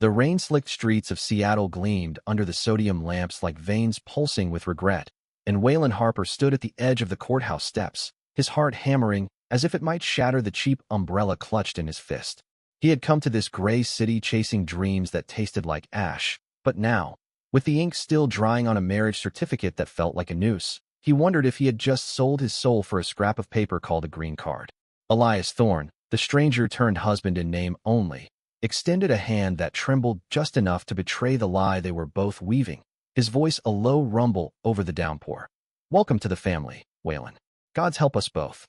The rain-slicked streets of Seattle gleamed under the sodium lamps like veins pulsing with regret, and Waylon Harper stood at the edge of the courthouse steps, his heart hammering as if it might shatter the cheap umbrella clutched in his fist. He had come to this gray city chasing dreams that tasted like ash, but now, with the ink still drying on a marriage certificate that felt like a noose, he wondered if he had just sold his soul for a scrap of paper called a green card. Elias Thorne, the stranger-turned-husband in name only, extended a hand that trembled just enough to betray the lie they were both weaving, his voice a low rumble over the downpour. "Welcome to the family, Waylon. God's help us both."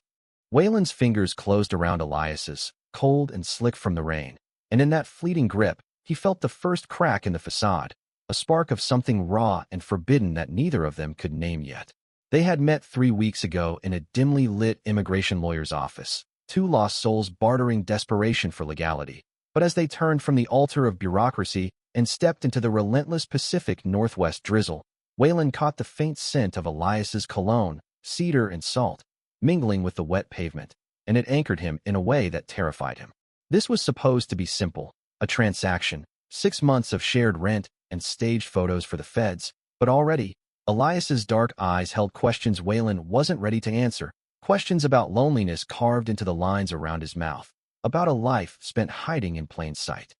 Waylon's fingers closed around Elias's, cold and slick from the rain, and in that fleeting grip, he felt the first crack in the facade, a spark of something raw and forbidden that neither of them could name yet. They had met 3 weeks ago in a dimly lit immigration lawyer's office, two lost souls bartering desperation for legality. But as they turned from the altar of bureaucracy and stepped into the relentless Pacific Northwest drizzle, Waylon caught the faint scent of Elias's cologne, cedar and salt, mingling with the wet pavement, and it anchored him in a way that terrified him. This was supposed to be simple, a transaction, 6 months of shared rent and staged photos for the feds, but already, Elias's dark eyes held questions Waylon wasn't ready to answer, questions about loneliness carved into the lines around his mouth, about a life spent hiding in plain sight.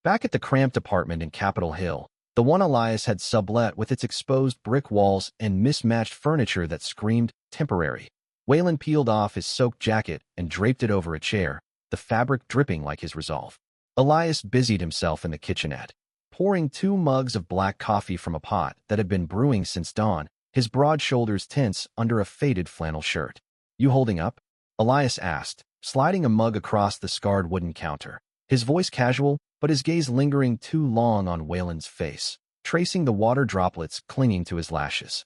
Back at the cramped apartment in Capitol Hill, the one Elias had sublet with its exposed brick walls and mismatched furniture that screamed temporary, Waylon peeled off his soaked jacket and draped it over a chair, the fabric dripping like his resolve. Elias busied himself in the kitchenette, pouring 2 mugs of black coffee from a pot that had been brewing since dawn, his broad shoulders tense under a faded flannel shirt. "You holding up?" Elias asked, sliding a mug across the scarred wooden counter, his voice casual, but his gaze lingering too long on Waylon's face, tracing the water droplets clinging to his lashes.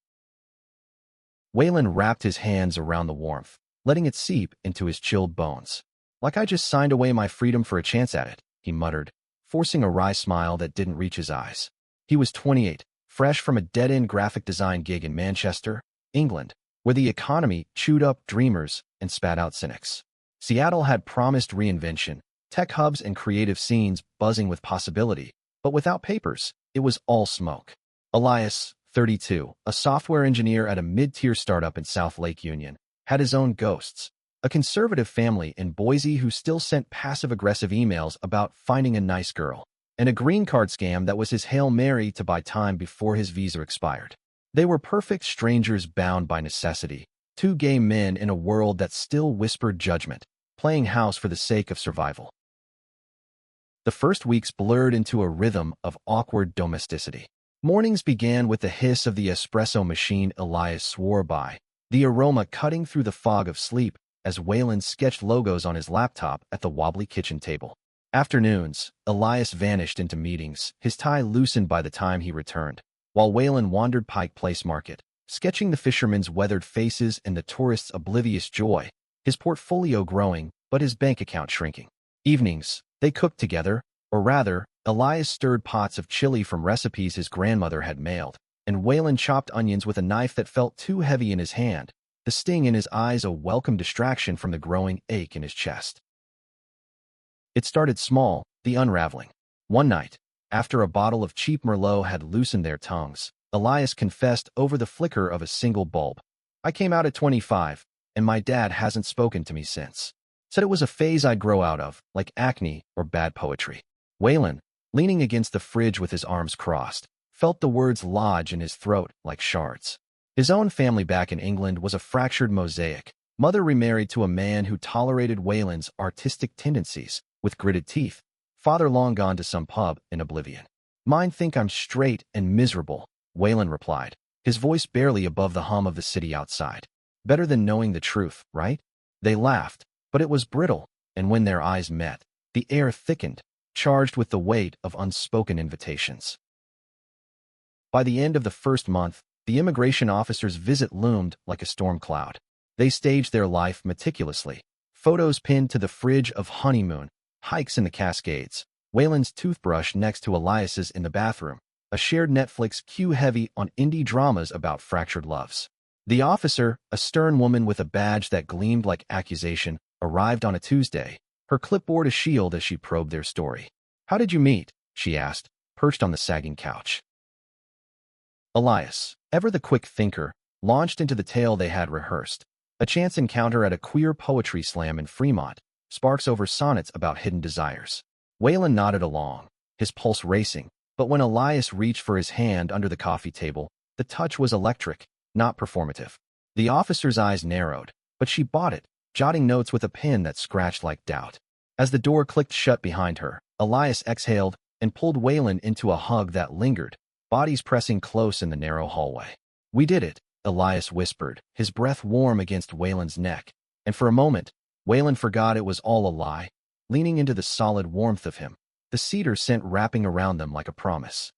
Waylon wrapped his hands around the warmth, letting it seep into his chilled bones. "Like I just signed away my freedom for a chance at it," he muttered, forcing a wry smile that didn't reach his eyes. He was 28, fresh from a dead-end graphic design gig in Manchester, England, where the economy chewed up dreamers and spat out cynics. Seattle had promised reinvention, tech hubs and creative scenes buzzing with possibility, but without papers, it was all smoke. Elias, 32, a software engineer at a mid-tier startup in South Lake Union, had his own ghosts, a conservative family in Boise who still sent passive-aggressive emails about finding a nice girl, and a green card scam that was his Hail Mary to buy time before his visa expired. They were perfect strangers bound by necessity, 2 gay men in a world that still whispered judgment, playing house for the sake of survival. The first weeks blurred into a rhythm of awkward domesticity. Mornings began with the hiss of the espresso machine Elias swore by, the aroma cutting through the fog of sleep as Waylon sketched logos on his laptop at the wobbly kitchen table. Afternoons, Elias vanished into meetings, his tie loosened by the time he returned, while Waylon wandered Pike Place Market, sketching the fishermen's weathered faces and the tourists' oblivious joy, his portfolio growing, but his bank account shrinking. Evenings, they cooked together, or rather, Elias stirred pots of chili from recipes his grandmother had mailed, and Waylon chopped onions with a knife that felt too heavy in his hand, the sting in his eyes a welcome distraction from the growing ache in his chest. It started small, the unraveling. One night, after a bottle of cheap Merlot had loosened their tongues, Elias confessed over the flicker of a single bulb. "I came out at 25, and my dad hasn't spoken to me since. Said it was a phase I'd grow out of, like acne or bad poetry." Waylon, leaning against the fridge with his arms crossed, felt the words lodge in his throat like shards. His own family back in England was a fractured mosaic, mother remarried to a man who tolerated Waylon's artistic tendencies, with gritted teeth, father long gone to some pub in oblivion. "Mine think I'm straight and miserable," Waylon replied, his voice barely above the hum of the city outside. "Better than knowing the truth, right?" They laughed, but it was brittle, and when their eyes met, the air thickened, charged with the weight of unspoken invitations. By the end of the first month, the immigration officer's visit loomed like a storm cloud. They staged their life meticulously. Photos pinned to the fridge of honeymoon, hikes in the Cascades, Waylon's toothbrush next to Elias's in the bathroom, a shared Netflix queue heavy on indie dramas about fractured loves. The officer, a stern woman with a badge that gleamed like accusation, arrived on a Tuesday, her clipboard a shield as she probed their story. How did you meet? She asked, perched on the sagging couch. Elias, ever the quick thinker, launched into the tale they had rehearsed. A chance encounter at a queer poetry slam in Fremont, sparks over sonnets about hidden desires. Waylon nodded along, his pulse racing, but when Elias reached for his hand under the coffee table, the touch was electric, not performative. The officer's eyes narrowed, but she bought it, jotting notes with a pen that scratched like doubt. As the door clicked shut behind her, Elias exhaled and pulled Waylon into a hug that lingered, bodies pressing close in the narrow hallway. "We did it," Elias whispered, his breath warm against Waylon's neck, and for a moment, Waylon forgot it was all a lie, leaning into the solid warmth of him, the cedar scent wrapping around them like a promise.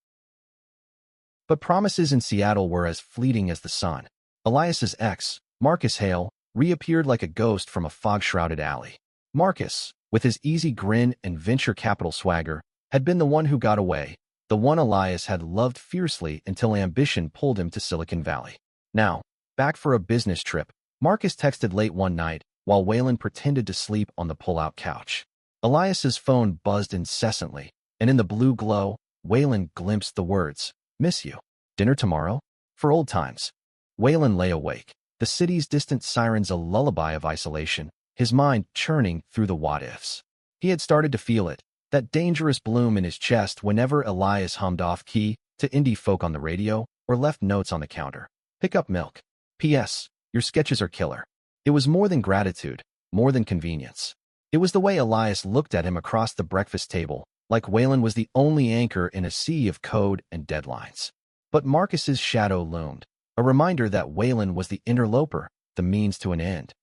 But promises in Seattle were as fleeting as the sun. Elias's ex, Marcus Hale, reappeared like a ghost from a fog-shrouded alley. Marcus, with his easy grin and venture capital swagger, had been the one who got away, the one Elias had loved fiercely until ambition pulled him to Silicon Valley. Now, back for a business trip, Marcus texted late one night while Waylon pretended to sleep on the pull-out couch. Elias's phone buzzed incessantly, and in the blue glow, Waylon glimpsed the words, "Miss you. Dinner tomorrow? For old times." Waylon lay awake, the city's distant sirens a lullaby of isolation, his mind churning through the what-ifs. He had started to feel it, that dangerous bloom in his chest whenever Elias hummed off-key to indie folk on the radio or left notes on the counter. "Pick up milk. P.S. Your sketches are killer." It was more than gratitude, more than convenience. It was the way Elias looked at him across the breakfast table, like Waylon was the only anchor in a sea of code and deadlines. But Marcus's shadow loomed, a reminder that Waylon was the interloper, the means to an end.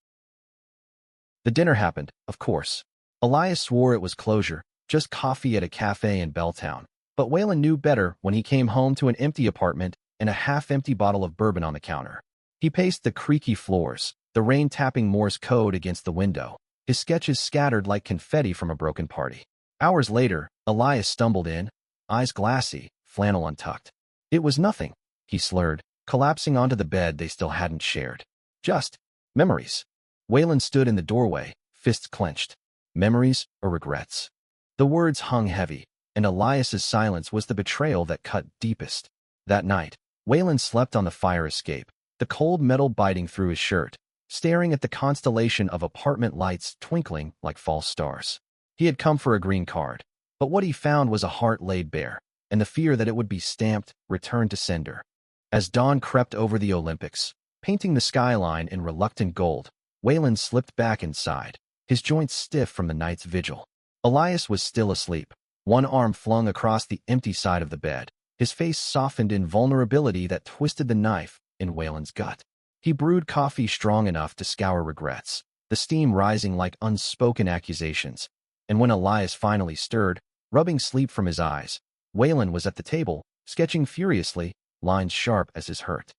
The dinner happened, of course. Elias swore it was closure, just coffee at a cafe in Belltown, but Waylon knew better when he came home to an empty apartment and a half-empty bottle of bourbon on the counter. He paced the creaky floors, the rain tapping Morse code against the window, his sketches scattered like confetti from a broken party. Hours later, Elias stumbled in, eyes glassy, flannel untucked. "It was nothing," he slurred, collapsing onto the bed they still hadn't shared. "Just memories." Waylon stood in the doorway, fists clenched. Memories or regrets? The words hung heavy, and Elias's silence was the betrayal that cut deepest. That night, Waylon slept on the fire escape, the cold metal biting through his shirt, staring at the constellation of apartment lights twinkling like false stars. He had come for a green card, but what he found was a heart laid bare, and the fear that it would be stamped, returned to sender. As dawn crept over the Olympics, painting the skyline in reluctant gold, Waylon slipped back inside, his joints stiff from the night's vigil. Elias was still asleep, one arm flung across the empty side of the bed, his face softened in vulnerability that twisted the knife in Waylon's gut. He brewed coffee strong enough to scour regrets, the steam rising like unspoken accusations, and when Elias finally stirred, rubbing sleep from his eyes, Waylon was at the table, sketching furiously, lines sharp as his hurt.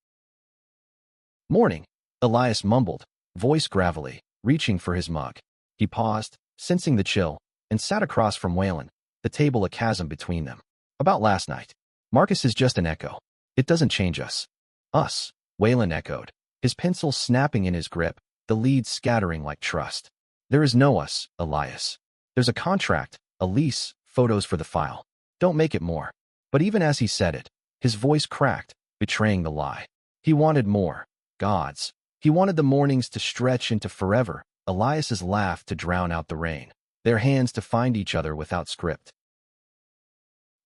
"Morning," Elias mumbled, voice gravelly, reaching for his mug. He paused, sensing the chill, and sat across from Waylon, the table a chasm between them. "About last night. Marcus is just an echo. It doesn't change us." "Us," Waylon echoed, his pencil snapping in his grip, the leads scattering like trust. "There is no us, Elias. There's a contract, a lease, photos for the file. Don't make it more." But even as he said it, his voice cracked, betraying the lie. He wanted more. Gods. He wanted the mornings to stretch into forever, Elias's laugh to drown out the rain, their hands to find each other without script.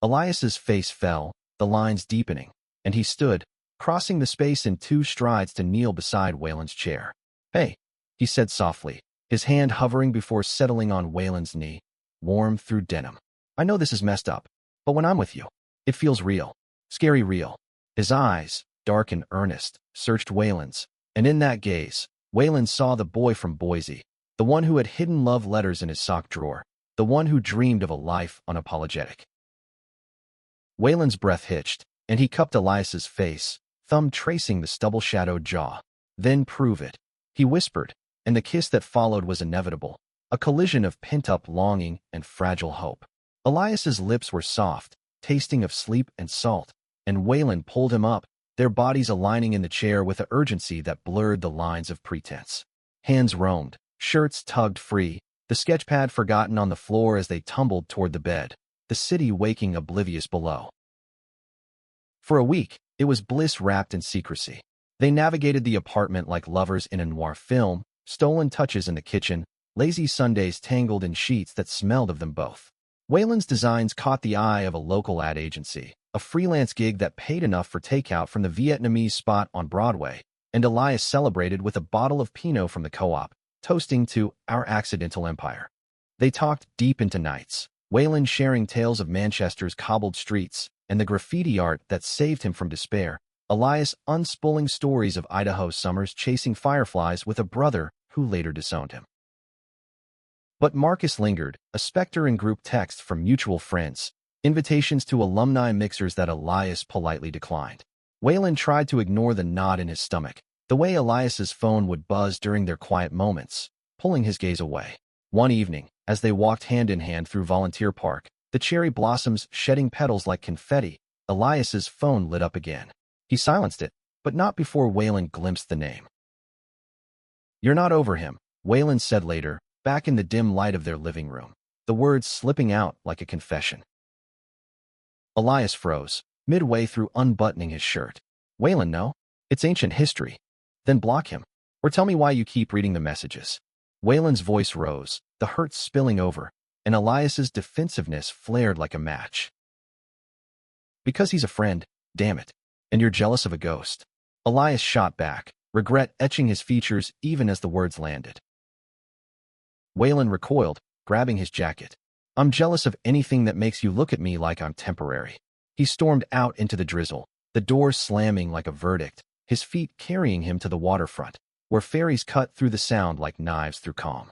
Elias's face fell, the lines deepening, and he stood, crossing the space in 2 strides to kneel beside Waylon's chair. "Hey," he said softly, his hand hovering before settling on Waylon's knee, warm through denim. "I know this is messed up, but when I'm with you, it feels real, scary real." His eyes, dark and earnest, searched Waylon's, and in that gaze, Waylon saw the boy from Boise, the one who had hidden love letters in his sock drawer, the one who dreamed of a life unapologetic. Waylon's breath hitched, and he cupped Elias's face, thumb tracing the stubble-shadowed jaw. "Then prove it," he whispered, and the kiss that followed was inevitable, a collision of pent-up longing and fragile hope. Elias's lips were soft, tasting of sleep and salt, and Waylon pulled him up, their bodies aligning in the chair with an urgency that blurred the lines of pretense. Hands roamed, shirts tugged free, the sketchpad forgotten on the floor as they tumbled toward the bed. the city waking oblivious below. For a week, it was bliss wrapped in secrecy. They navigated the apartment like lovers in a noir film, stolen touches in the kitchen, lazy Sundays tangled in sheets that smelled of them both. Waylon's designs caught the eye of a local ad agency, a freelance gig that paid enough for takeout from the Vietnamese spot on Broadway, and Elias celebrated with a bottle of Pinot from the co-op, toasting to our accidental empire. They talked deep into nights, Waylon sharing tales of Manchester's cobbled streets and the graffiti art that saved him from despair, Elias unspooling stories of Idaho's summers chasing fireflies with a brother who later disowned him. But Marcus lingered, a specter in group texts from mutual friends, invitations to alumni mixers that Elias politely declined. Waylon tried to ignore the knot in his stomach, the way Elias's phone would buzz during their quiet moments, pulling his gaze away. One evening, as they walked hand in hand through Volunteer Park, the cherry blossoms shedding petals like confetti, Elias's phone lit up again. He silenced it, but not before Waylon glimpsed the name. "You're not over him," Waylon said later, back in the dim light of their living room, the words slipping out like a confession. Elias froze, midway through unbuttoning his shirt. "Waylon, no. It's ancient history." "Then block him. Or tell me why you keep reading the messages." Waylon's voice rose, the hurt spilling over, and Elias's defensiveness flared like a match. "Because he's a friend, damn it. And you're jealous of a ghost." Elias shot back, regret etching his features even as the words landed. Waylon recoiled, grabbing his jacket. "I'm jealous of anything that makes you look at me like I'm temporary." He stormed out into the drizzle, the door slamming like a verdict, his feet carrying him to the waterfront, where ferries cut through the sound like knives through calm.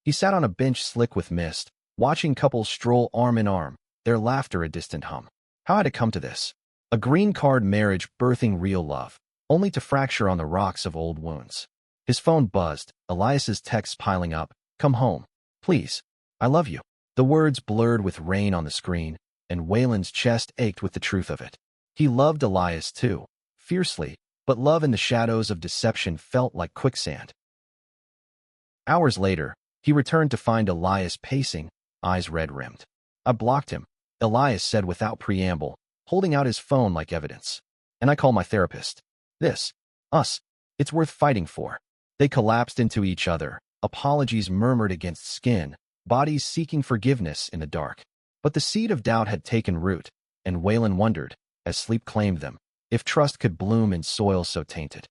He sat on a bench slick with mist, watching couples stroll arm in arm, their laughter a distant hum. How had it come to this? A green card marriage birthing real love, only to fracture on the rocks of old wounds. His phone buzzed, Elias's texts piling up. "Come home. Please. I love you." The words blurred with rain on the screen, and Waylon's chest ached with the truth of it. He loved Elias too, fiercely, but love in the shadows of deception felt like quicksand. Hours later, he returned to find Elias pacing, eyes red-rimmed. "I blocked him," Elias said without preamble, holding out his phone like evidence. "And I call my therapist. Us, it's worth fighting for." They collapsed into each other, apologies murmured against skin, bodies seeking forgiveness in the dark. But the seed of doubt had taken root, and Waylon wondered, as sleep claimed them, if trust could bloom in soil so tainted.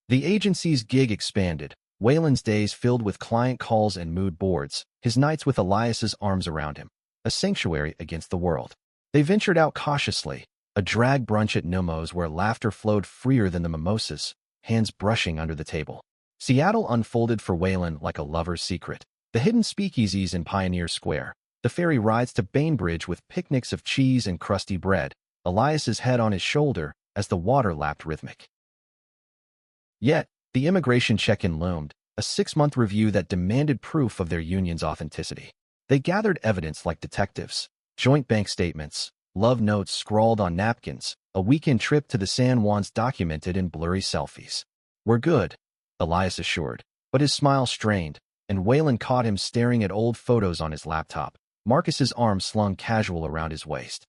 The agency's gig expanded, Waylon's days filled with client calls and mood boards, his nights with Elias's arms around him, a sanctuary against the world. They ventured out cautiously, a drag brunch at Nemo's where laughter flowed freer than the mimosas, hands brushing under the table. Seattle unfolded for Waylon like a lover's secret. The hidden speakeasies in Pioneer Square, the ferry rides to Bainbridge with picnics of cheese and crusty bread, Elias's head on his shoulder as the water lapped rhythmic. Yet, the immigration check-in loomed, a 6-month review that demanded proof of their union's authenticity. They gathered evidence like detectives, joint bank statements, love notes scrawled on napkins, a weekend trip to the San Juans documented in blurry selfies. "We're good," Elias assured, but his smile strained, and Waylon caught him staring at old photos on his laptop, Marcus's arm slung casual around his waist.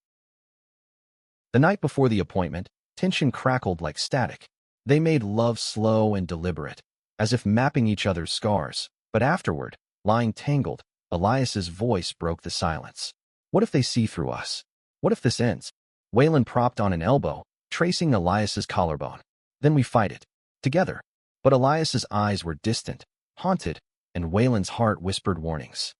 The night before the appointment, tension crackled like static. They made love slow and deliberate, as if mapping each other's scars, but afterward, lying tangled, Elias's voice broke the silence. "What if they see through us? What if this ends?" Waylon propped on an elbow, tracing Elias's collarbone. "Then we fight it. Together." But Elias's eyes were distant, haunted, and Waylon's heart whispered warnings.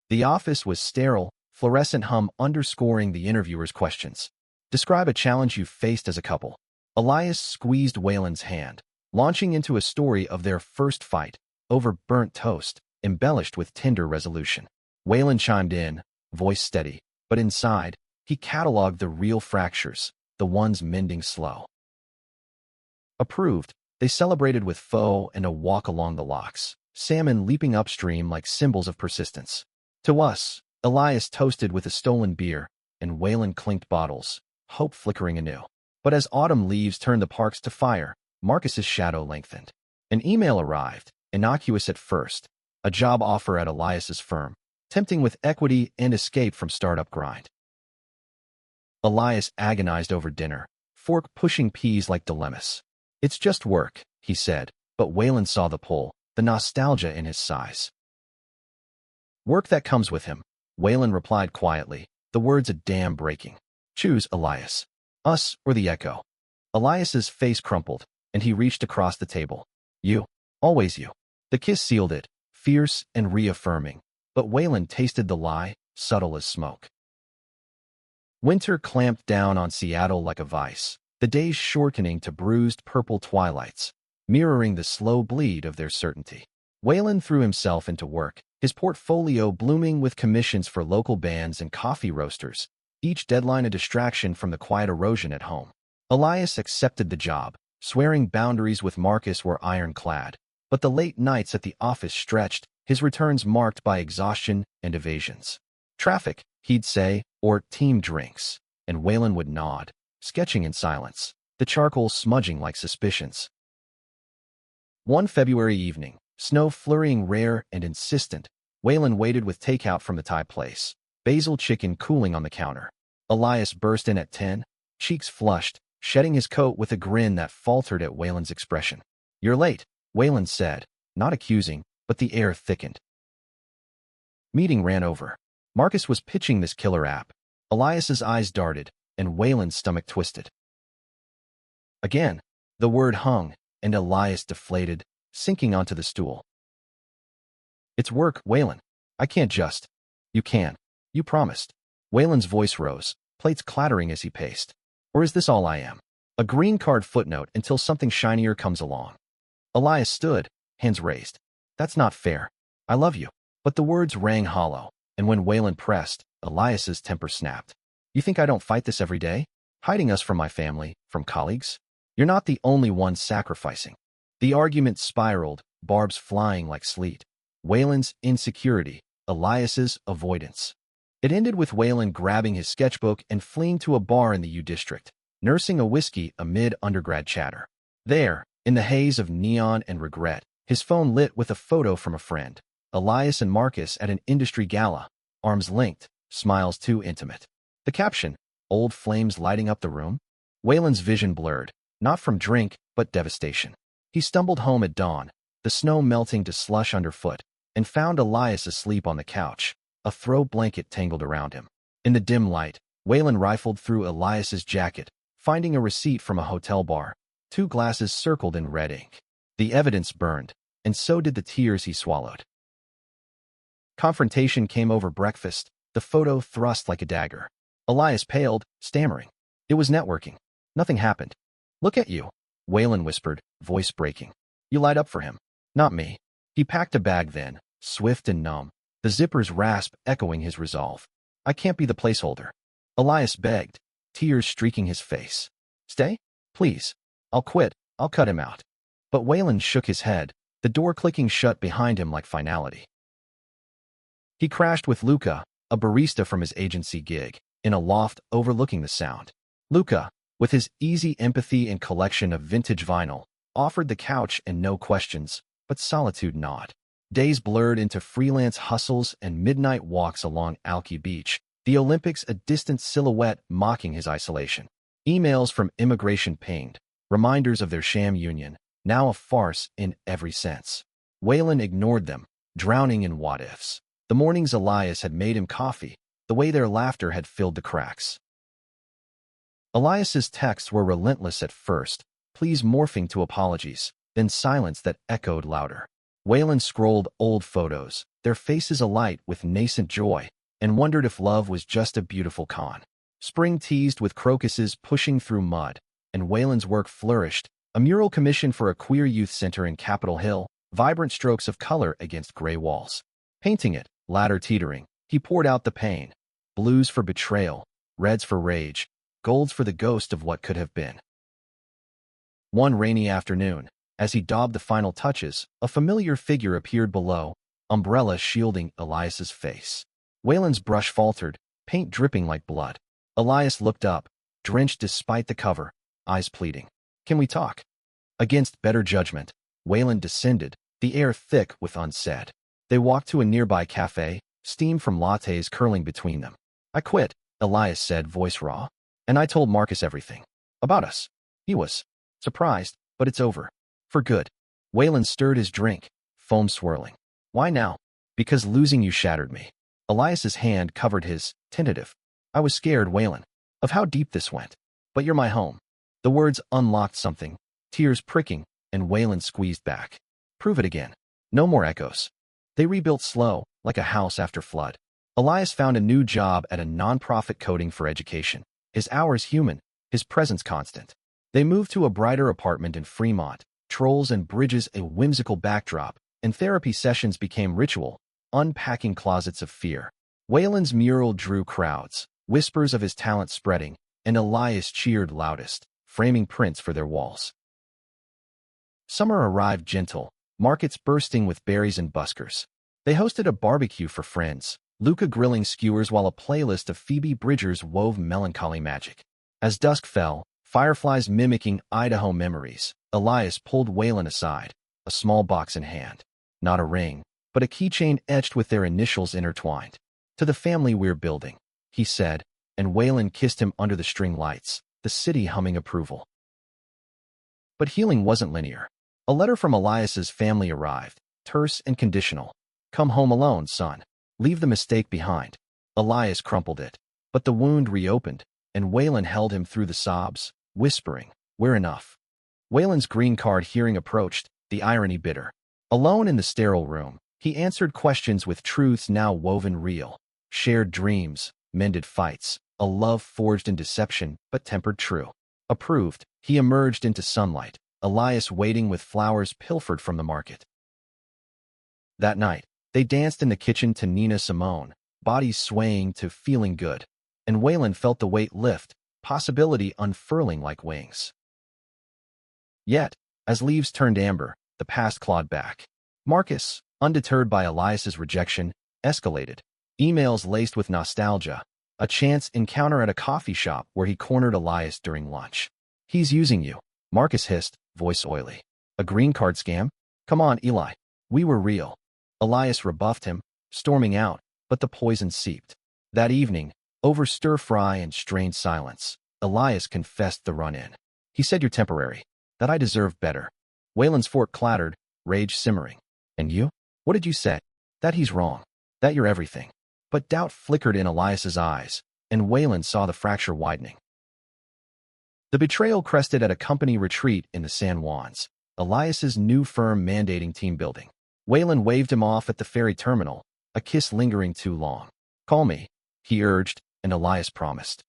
The office was sterile, fluorescent hum underscoring the interviewer's questions. "Describe a challenge you faced as a couple." Elias squeezed Waylon's hand, launching into a story of their first fight, over burnt toast, embellished with tender resolution. Waylon chimed in, voice steady, but inside, he cataloged the real fractures, the ones mending slow. Approved, they celebrated with pho and a walk along the locks, salmon leaping upstream like symbols of persistence. To us, Elias toasted with a stolen beer, and Waylon clinked bottles, hope flickering anew. But as autumn leaves turned the parks to fire, Marcus's shadow lengthened. An email arrived, innocuous at first, a job offer at Elias's firm, tempting with equity and escape from startup grind. Elias agonized over dinner, fork pushing peas like dilemmas. It's just work, he said, but Waylon saw the pull, the nostalgia in his sighs. Work that comes with him, Waylon replied quietly, the words a dam breaking. Choose, Elias. Us or the echo. Elias's face crumpled, and he reached across the table. You. Always you. The kiss sealed it, fierce and reaffirming, but Waylon tasted the lie, subtle as smoke. Winter clamped down on Seattle like a vice, the days shortening to bruised purple twilights, mirroring the slow bleed of their certainty. Waylon threw himself into work, his portfolio blooming with commissions for local bands and coffee roasters, each deadline a distraction from the quiet erosion at home. Elias accepted the job, swearing boundaries with Marcus were ironclad, but the late nights at the office stretched, his returns marked by exhaustion and evasions. Traffic, he'd say, or team drinks, and Waylon would nod, sketching in silence, the charcoal smudging like suspicions. One February evening, snow flurrying rare and insistent, Waylon waited with takeout from the Thai place, basil chicken cooling on the counter. Elias burst in at 10, cheeks flushed, shedding his coat with a grin that faltered at Waylon's expression. You're late, Waylon said, not accusing, but the air thickened. Meeting ran over. Marcus was pitching this killer app. Elias's eyes darted, and Waylon's stomach twisted. Again, the word hung, and Elias deflated, sinking onto the stool. It's work, Waylon. I can't just. You can. You promised. Waylon's voice rose, plates clattering as he paced. Or is this all I am? A green card footnote until something shinier comes along. Elias stood, hands raised. That's not fair. I love you. But the words rang hollow, and when Waylon pressed, Elias's temper snapped. You think I don't fight this every day? Hiding us from my family, from colleagues? You're not the only one sacrificing. The argument spiraled, barbs flying like sleet. Waylon's insecurity, Elias's avoidance. It ended with Waylon grabbing his sketchbook and fleeing to a bar in the U District, nursing a whiskey amid undergrad chatter. There, in the haze of neon and regret, his phone lit with a photo from a friend, Elias and Marcus at an industry gala, arms linked, smiles too intimate. The caption, old flames lighting up the room? Waylon's vision blurred, not from drink, but devastation. He stumbled home at dawn, the snow melting to slush underfoot, and found Elias asleep on the couch, a throw blanket tangled around him. In the dim light, Waylon rifled through Elias's jacket, finding a receipt from a hotel bar, 2 glasses circled in red ink. The evidence burned, and so did the tears he swallowed. Confrontation came over breakfast, the photo thrust like a dagger. Elias paled, stammering. It was networking. Nothing happened. Look at you, Waylon whispered, voice breaking. You light up for him. Not me. He packed a bag then, swift and numb, the zipper's rasp echoing his resolve. I can't be the placeholder. Elias begged, tears streaking his face. Stay? Please. I'll quit. I'll cut him out. But Waylon shook his head, the door clicking shut behind him like finality. He crashed with Luca, a barista from his agency gig, in a loft overlooking the sound. Luca, with his easy empathy and collection of vintage vinyl, offered the couch and no questions, but solitude not. Days blurred into freelance hustles and midnight walks along Alki Beach, the Olympics a distant silhouette mocking his isolation. Emails from immigration pinged, reminders of their sham union, now a farce in every sense. Waylon ignored them, drowning in what-ifs. The mornings Elias had made him coffee, the way their laughter had filled the cracks. Elias's texts were relentless at first, pleas morphing to apologies, then silence that echoed louder. Waylon scrolled old photos, their faces alight with nascent joy, and wondered if love was just a beautiful con. Spring teased with crocuses pushing through mud, and Waylon's work flourished, a mural commission for a queer youth center in Capitol Hill, vibrant strokes of color against gray walls. Painting it, ladder teetering, he poured out the pain. Blues for betrayal, reds for rage, golds for the ghost of what could have been. One rainy afternoon, as he daubed the final touches, a familiar figure appeared below, umbrella shielding Elias's face. Waylon's brush faltered, paint dripping like blood. Elias looked up, drenched despite the cover, eyes pleading. Can we talk? Against better judgment, Waylon descended, the air thick with unsaid. They walked to a nearby cafe, steam from lattes curling between them. I quit, Elias said, voice raw. And I told Marcus everything. About us. He was surprised, but it's over. For good. Waylon stirred his drink, foam swirling. Why now? Because losing you shattered me. Elias's hand covered his, tentative. I was scared, Waylon, of how deep this went. But you're my home. The words unlocked something, tears pricking, and Waylon squeezed back. Prove it again. No more echoes. They rebuilt slow, like a house after flood. Elias found a new job at a non-profit coding for education. His hours human, his presence constant. They moved to a brighter apartment in Fremont, trolls and bridges a whimsical backdrop, and therapy sessions became ritual, unpacking closets of fear. Waylon's mural drew crowds, whispers of his talent spreading, and Elias cheered loudest, framing prints for their walls. Summer arrived gentle, markets bursting with berries and buskers. They hosted a barbecue for friends, Luca grilling skewers while a playlist of Phoebe Bridgers wove melancholy magic. As dusk fell, fireflies mimicking Idaho memories, Elias pulled Waylon aside, a small box in hand. Not a ring, but a keychain etched with their initials intertwined. To the family we're building, he said, and Waylon kissed him under the string lights, the city humming approval. But healing wasn't linear. A letter from Elias's family arrived, terse and conditional. Come home alone, son. Leave the mistake behind. Elias crumpled it, but the wound reopened, and Waylon held him through the sobs, whispering, we're enough. Waylon's green card hearing approached, the irony bitter. Alone in the sterile room, he answered questions with truths now woven real. Shared dreams, mended fights, a love forged in deception but tempered true. Approved, he emerged into sunlight, Elias waiting with flowers pilfered from the market. That night, they danced in the kitchen to Nina Simone, bodies swaying to Feeling Good, and Waylon felt the weight lift, possibility unfurling like wings. Yet, as leaves turned amber, the past clawed back. Marcus, undeterred by Elias's rejection, escalated. Emails laced with nostalgia, a chance encounter at a coffee shop where he cornered Elias during lunch. He's using you, Marcus hissed, voice oily. A green card scam? Come on, Eli. We were real. Elias rebuffed him, storming out, but the poison seeped. That evening, over stir-fry and strained silence, Elias confessed the run-in. He said you're temporary, that I deserve better. Waylon's fork clattered, rage simmering. And you? What did you say? That he's wrong. That you're everything. But doubt flickered in Elias's eyes, and Waylon saw the fracture widening. The betrayal crested at a company retreat in the San Juans, Elias's new firm mandating team building. Waylon waved him off at the ferry terminal, a kiss lingering too long. Call me, he urged, and Elias promised.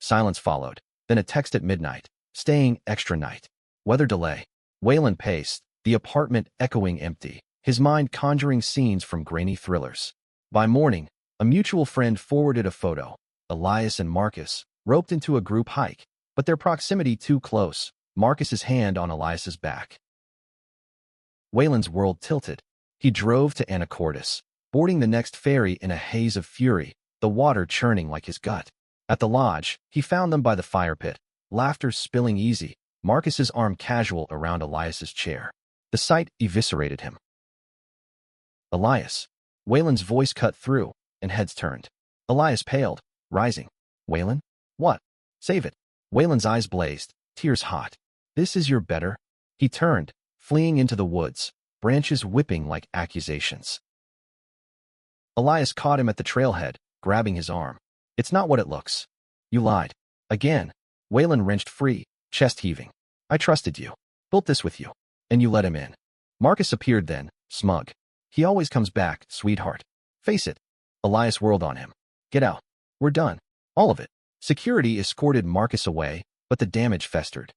Silence followed, then a text at midnight, staying extra night. Weather delay. Waylon paced, the apartment echoing empty, his mind conjuring scenes from grainy thrillers. By morning, a mutual friend forwarded a photo, Elias and Marcus, roped into a group hike, but their proximity too close, Marcus's hand on Elias's back. Waylon's world tilted. He drove to Anacortes, boarding the next ferry in a haze of fury, the water churning like his gut. At the lodge, he found them by the fire pit, laughter spilling easy, Marcus's arm casual around Elias's chair. The sight eviscerated him. Elias. Waylon's voice cut through, and heads turned. Elias paled, rising. Waylon? What? Save it. Waylon's eyes blazed, tears hot. This is your better? He turned, fleeing into the woods, branches whipping like accusations. Elias caught him at the trailhead, grabbing his arm. It's not what it looks. You lied. Again. Waylon wrenched free, chest heaving. I trusted you. Built this with you. And you let him in. Marcus appeared then, smug. He always comes back, sweetheart. Face it. Elias whirled on him. Get out. We're done. All of it. Security escorted Marcus away, but the damage festered.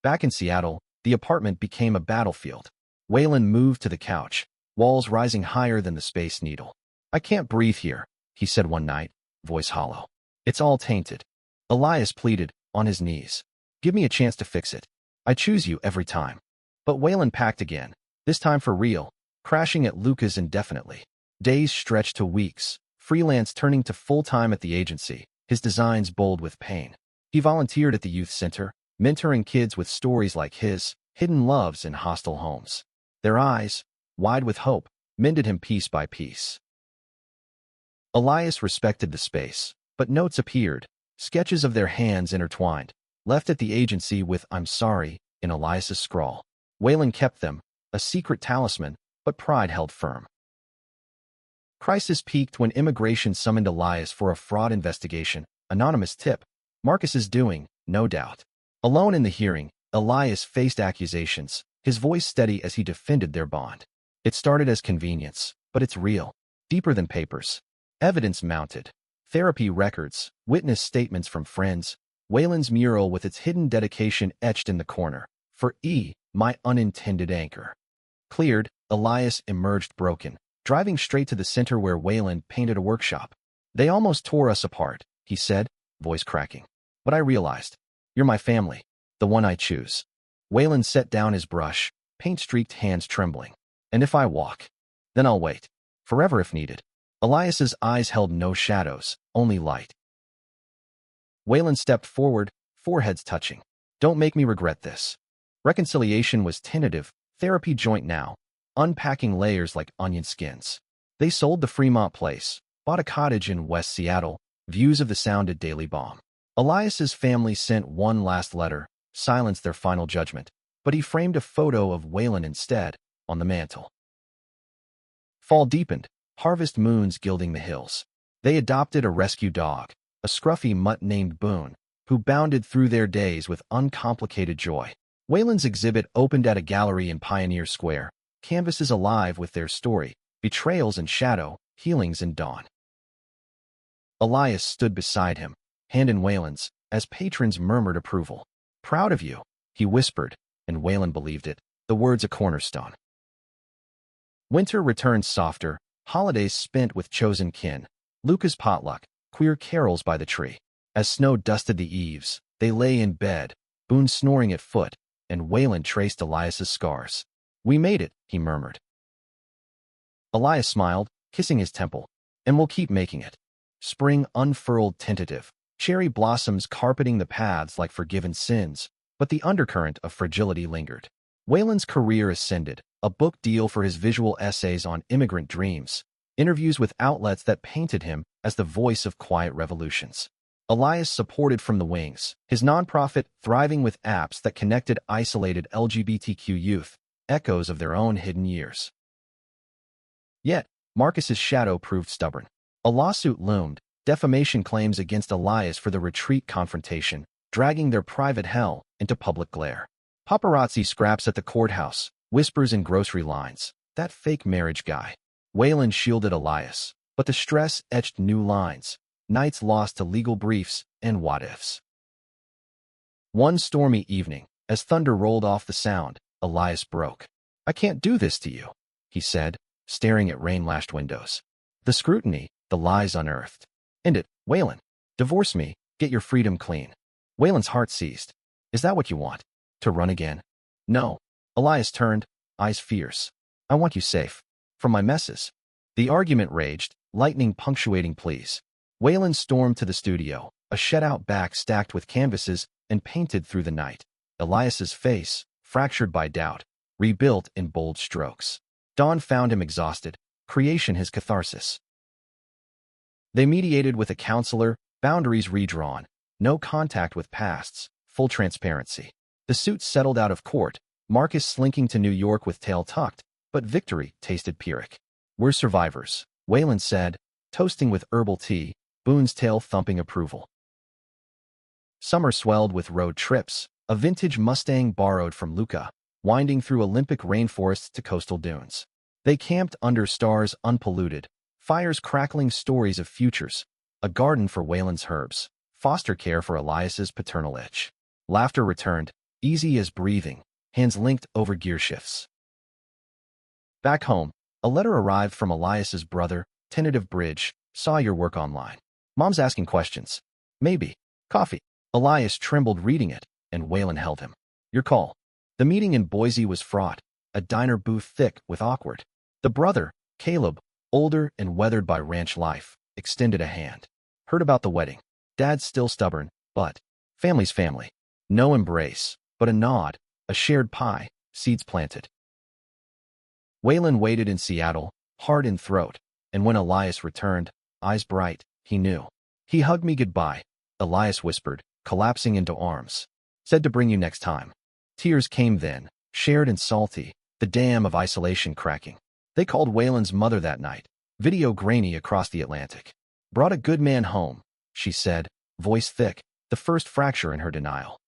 Back in Seattle, the apartment became a battlefield. Waylon moved to the couch, walls rising higher than the Space Needle. I can't breathe here, he said one night, voice hollow. It's all tainted. Elias pleaded, on his knees. Give me a chance to fix it. I choose you every time. But Waylon packed again, this time for real, crashing at Luca's indefinitely. Days stretched to weeks, freelance turning to full-time at the agency, his designs bold with pain. He volunteered at the youth center, mentoring kids with stories like his, hidden loves in hostile homes. Their eyes, wide with hope, mended him piece by piece. Elias respected the space, but notes appeared, sketches of their hands intertwined, left at the agency with "I'm sorry" in Elias's scrawl. Waylon kept them, a secret talisman, but pride held firm. Crisis peaked when immigration summoned Elias for a fraud investigation. Anonymous tip. Marcus is doing, no doubt. Alone in the hearing, Elias faced accusations, his voice steady as he defended their bond. It started as convenience, but it's real, deeper than papers. Evidence mounted. Therapy records, witness statements from friends, Waylon's mural with its hidden dedication etched in the corner. For my unintended anchor. Cleared, Elias emerged broken, driving straight to the center where Waylon painted a workshop. They almost tore us apart, he said, voice cracking. But I realized, you're my family, the one I choose. Waylon set down his brush, paint-streaked hands trembling. And if I walk, then I'll wait. Forever if needed. Elias's eyes held no shadows, only light. Waylon stepped forward, foreheads touching. Don't make me regret this. Reconciliation was tentative, therapy joint now, unpacking layers like onion skins. They sold the Fremont place, bought a cottage in West Seattle, views of the sounded daily bomb. Elias's family sent one last letter, silenced their final judgment, but he framed a photo of Waylon instead, on the mantel. Fall deepened, harvest moons gilding the hills. They adopted a rescue dog, a scruffy mutt named Boone, who bounded through their days with uncomplicated joy. Waylon's exhibit opened at a gallery in Pioneer Square, canvases alive with their story, betrayals and shadow, healings and dawn. Elias stood beside him, hand in Waylon's, as patrons murmured approval. Proud of you, he whispered, and Waylon believed it, the words a cornerstone. Winter returned softer, holidays spent with chosen kin, Luca's potluck, queer carols by the tree. As snow dusted the eaves, they lay in bed, Boone snoring at foot, and Waylon traced Elias's scars. We made it, he murmured. Elias smiled, kissing his temple. And we'll keep making it. Spring unfurled tentative, cherry blossoms carpeting the paths like forgiven sins, but the undercurrent of fragility lingered. Waylon's career ascended, a book deal for his visual essays on immigrant dreams, interviews with outlets that painted him as the voice of quiet revolutions. Elias supported from the wings, his nonprofit thriving with apps that connected isolated LGBTQ youth, echoes of their own hidden years. Yet, Marcus's shadow proved stubborn. A lawsuit loomed, defamation claims against Elias for the retreat confrontation, dragging their private hell into public glare. Paparazzi scraps at the courthouse, whispers in grocery lines, that fake marriage guy. Waylon shielded Elias, but the stress etched new lines, nights lost to legal briefs and what-ifs. One stormy evening, as thunder rolled off the sound, Elias broke. I can't do this to you, he said, staring at rain-lashed windows. The scrutiny, the lies unearthed. End it, Waylon. Divorce me, get your freedom clean. Waylon's heart seized. Is that what you want? To run again? No. Elias turned, eyes fierce. I want you safe. From my messes. The argument raged, lightning punctuating pleas. Waylon stormed to the studio, a shed-out back stacked with canvases and painted through the night. Elias's face, fractured by doubt, rebuilt in bold strokes. Dawn found him exhausted, creation his catharsis. They mediated with a counselor, boundaries redrawn, no contact with pasts, full transparency. The suit settled out of court, Marcus slinking to New York with tail tucked, but victory tasted Pyrrhic. We're survivors, Waylon said, toasting with herbal tea, Boone's tail thumping approval. Summer swelled with road trips, a vintage Mustang borrowed from Luca, winding through Olympic rainforests to coastal dunes. They camped under stars unpolluted, fires crackling stories of futures, a garden for Waylon's herbs, foster care for Elias's paternal itch. Laughter returned, easy as breathing, hands linked over gear shifts. Back home, a letter arrived from Elias's brother, tentative bridge, saw your work online. Mom's asking questions. Maybe. Coffee. Elias trembled reading it, and Waylon held him. Your call. The meeting in Boise was fraught, a diner booth thick with awkward. The brother, Caleb, older and weathered by ranch life, extended a hand. Heard about the wedding. Dad's still stubborn, but family's family. No embrace, but a nod, a shared pie, seeds planted. Waylon waited in Seattle, heart in throat, and when Elias returned, eyes bright, he knew. He hugged me goodbye, Elias whispered, collapsing into arms. Said to bring you next time. Tears came then, shared and salty, the dam of isolation cracking. They called Waylon's mother that night, video grainy across the Atlantic. Brought a good man home, she said, voice thick, the first fracture in her denial.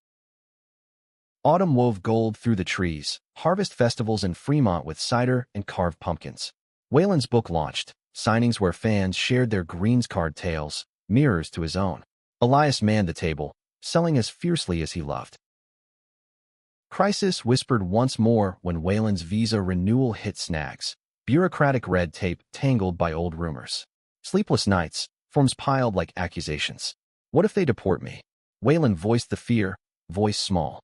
Autumn wove gold through the trees, harvest festivals in Fremont with cider and carved pumpkins. Waylon's book launched, signings where fans shared their greens card tales, mirrors to his own. Elias manned the table, selling as fiercely as he loved. Crisis whispered once more when Waylon's visa renewal hit snags. Bureaucratic red tape tangled by old rumors. Sleepless nights, forms piled like accusations. What if they deport me? Waylon voiced the fear, voice small.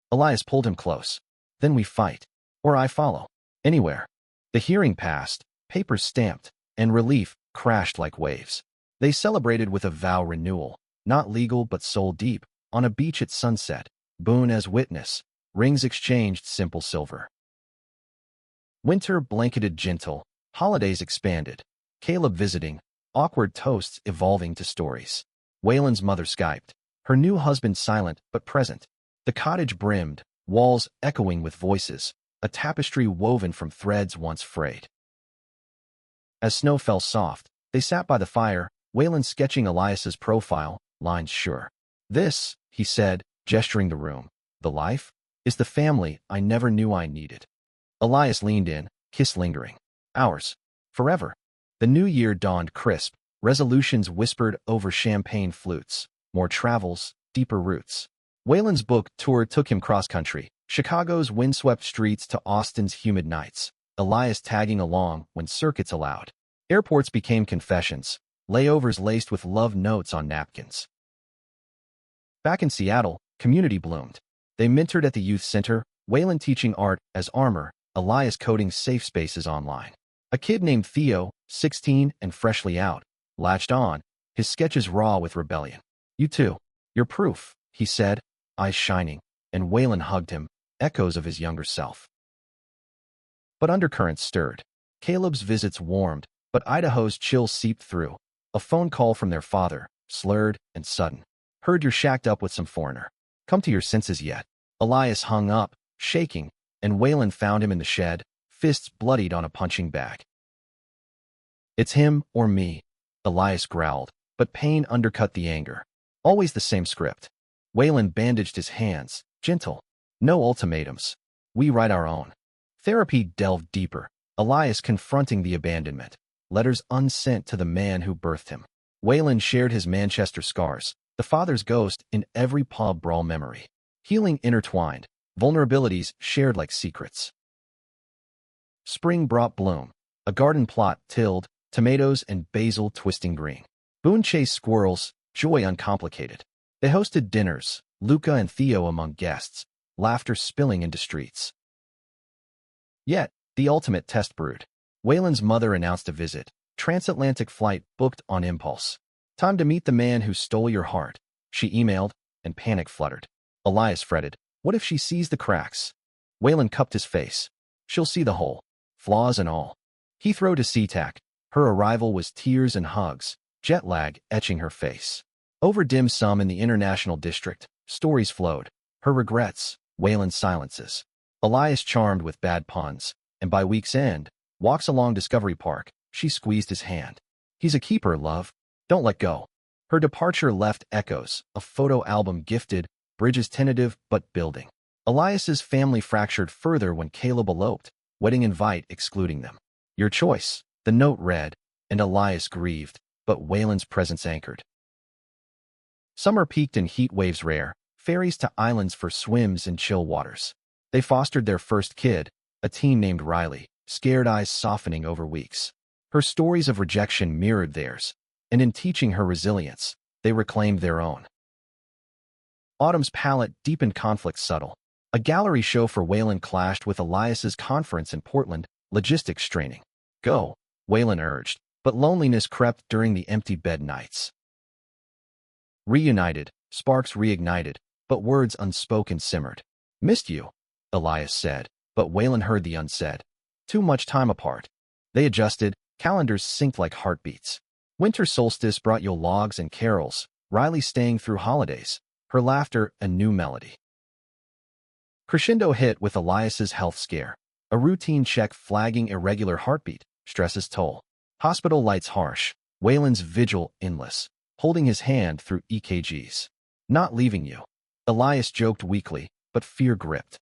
Elias pulled him close. Then we fight. Or I follow. Anywhere. The hearing passed, papers stamped, and relief crashed like waves. They celebrated with a vow renewal, not legal but soul deep, on a beach at sunset, Boone as witness, rings exchanged simple silver. Winter blanketed gentle, holidays expanded, Caleb visiting, awkward toasts evolving to stories. Waylon's mother Skyped, her new husband silent but present. The cottage brimmed, walls echoing with voices, a tapestry woven from threads once frayed. As snow fell soft, they sat by the fire, Waylon sketching Elias's profile, lines sure. This, he said, gesturing the room, the life, is the family I never knew I needed. Elias leaned in, kiss lingering. Ours. Forever. The new year dawned crisp, resolutions whispered over champagne flutes, more travels, deeper roots. Waylon's book tour took him cross-country, Chicago's windswept streets to Austin's humid nights, Elias tagging along when circuits allowed. Airports became confessions, layovers laced with love notes on napkins. Back in Seattle, community bloomed. They mentored at the youth center, Waylon teaching art as armor, Elias coding safe spaces online. A kid named Theo, 16 and freshly out, latched on, his sketches raw with rebellion. You too. You're proof, he said, eyes shining, and Waylon hugged him, echoes of his younger self. But undercurrents stirred. Caleb's visits warmed, but Idaho's chill seeped through. A phone call from their father, slurred and sudden. Heard you're shacked up with some foreigner. Come to your senses yet. Elias hung up, shaking, and Waylon found him in the shed, fists bloodied on a punching bag. It's him or me, Elias growled, but pain undercut the anger. Always the same script. Waylon bandaged his hands, gentle. No ultimatums. We write our own. Therapy delved deeper, Elias confronting the abandonment. Letters unsent to the man who birthed him. Waylon shared his Manchester scars, the father's ghost in every pub brawl memory. Healing intertwined, vulnerabilities shared like secrets. Spring brought bloom. A garden plot tilled, tomatoes and basil twisting green. Boone chased squirrels, joy uncomplicated. They hosted dinners, Luca and Theo among guests, laughter spilling into streets. Yet, the ultimate test brewed. Waylon's mother announced a visit, transatlantic flight booked on impulse. Time to meet the man who stole your heart, she emailed, and panic fluttered. Elias fretted, what if she sees the cracks? Waylon cupped his face. She'll see the whole, flaws and all. Heathrow to SeaTac, her arrival was tears and hugs, jet lag etching her face. Over dim sum in the international district, stories flowed. Her regrets, Waylon's silences. Elias charmed with bad puns, and by week's end, walks along Discovery Park, she squeezed his hand. He's a keeper, love. Don't let go. Her departure left echoes, a photo album gifted, bridges tentative but building. Elias's family fractured further when Caleb eloped, wedding invite excluding them. Your choice, the note read, and Elias grieved, but Waylon's presence anchored. Summer peaked in heat waves rare, ferries to islands for swims in chill waters. They fostered their first kid, a teen named Riley, scared eyes softening over weeks. Her stories of rejection mirrored theirs, and in teaching her resilience, they reclaimed their own. Autumn's palette deepened conflict subtle. A gallery show for Waylon clashed with Elias's conference in Portland, logistics straining. Go, Waylon urged, but loneliness crept during the empty bed nights. Reunited, sparks reignited, but words unspoken simmered. Missed you, Elias said, but Waylon heard the unsaid. Too much time apart. They adjusted, calendars synced like heartbeats. Winter solstice brought Yule logs and carols, Riley staying through holidays, her laughter a new melody. Crescendo hit with Elias's health scare. A routine check flagging irregular heartbeat, stress's toll. Hospital lights harsh, Waylon's vigil endless, holding his hand through EKGs. Not leaving you. Elias joked weakly, but fear gripped.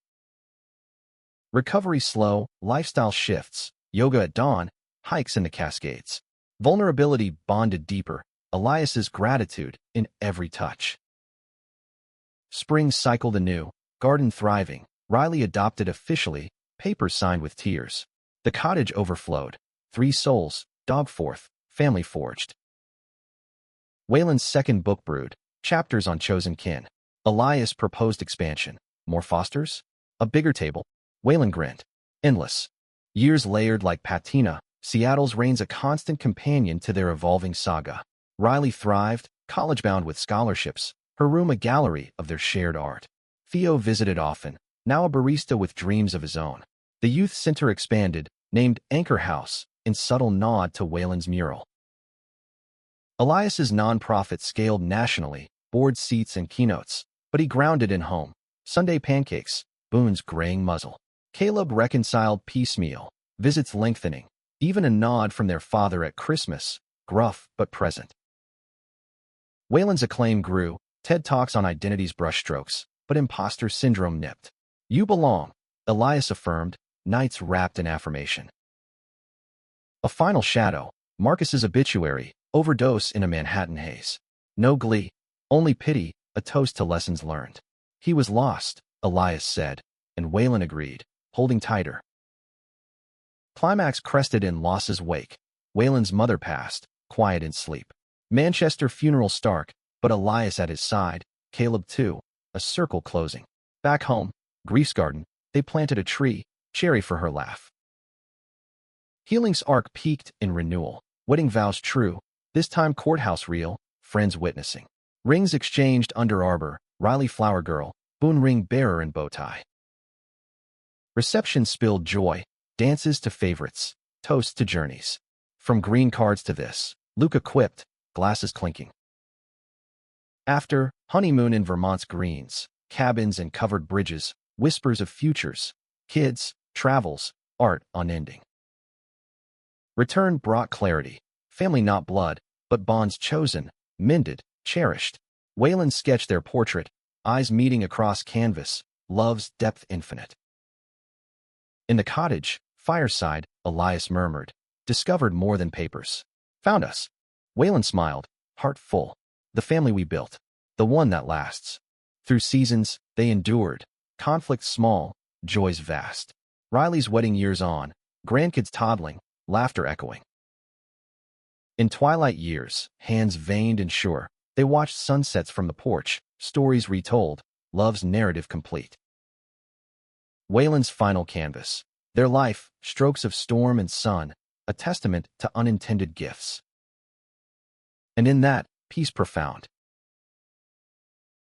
Recovery slow, lifestyle shifts, yoga at dawn, hikes in the Cascades. Vulnerability bonded deeper, Elias's gratitude in every touch. Spring cycled anew, garden thriving, Riley adopted officially, papers signed with tears. The cottage overflowed. 3 souls, dog forth, family forged. Waylon's second book brewed, chapters on chosen kin. Elias proposed expansion. More fosters? A bigger table? Waylon grinned. Endless. Years layered like patina, Seattle's reigns a constant companion to their evolving saga. Riley thrived, college-bound with scholarships, her room a gallery of their shared art. Theo visited often, now a barista with dreams of his own. The youth center expanded, named Anchor House, in subtle nod to Waylon's mural. Elias's nonprofit scaled nationally, board seats and keynotes, but he grounded in home. Sunday pancakes, Boone's graying muzzle. Caleb reconciled piecemeal, visits lengthening, even a nod from their father at Christmas, gruff but present. Waylon's acclaim grew, TED Talks on identity's brushstrokes, but imposter syndrome nipped. You belong, Elias affirmed, nights wrapped in affirmation. A final shadow, Marcus's obituary, overdose in a Manhattan haze. No glee, only pity, a toast to lessons learned. He was lost, Elias said, and Waylon agreed, holding tighter. Climax crested in loss's wake. Waylon's mother passed, quiet in sleep. Manchester funeral stark, but Elias at his side, Caleb too, a circle closing. Back home, grief's garden, they planted a tree, cherry for her laugh. Healing's arc peaked in renewal, wedding vows true, this time courthouse real, friends witnessing. Rings exchanged under arbor, Riley flower girl, Boone ring bearer and bow tie. Reception spilled joy, dances to favorites, toasts to journeys. From green cards to this, Luca quipped, glasses clinking. After, honeymoon in Vermont's greens, cabins and covered bridges, whispers of futures, kids, travels, art unending. Return brought clarity, family not blood, but bonds chosen, mended, cherished. Waylon sketched their portrait, eyes meeting across canvas, love's depth infinite. In the cottage, fireside, Elias murmured, discovered more than papers. Found us. Waylon smiled, heart full. The family we built. The one that lasts. Through seasons, they endured. Conflicts small, joys vast. Riley's wedding years on, grandkids toddling, laughter echoing. In twilight years, hands veined and sure, they watched sunsets from the porch, stories retold, love's narrative complete. Waylon's final canvas. Their life, strokes of storm and sun, a testament to unintended gifts. And in that, peace profound.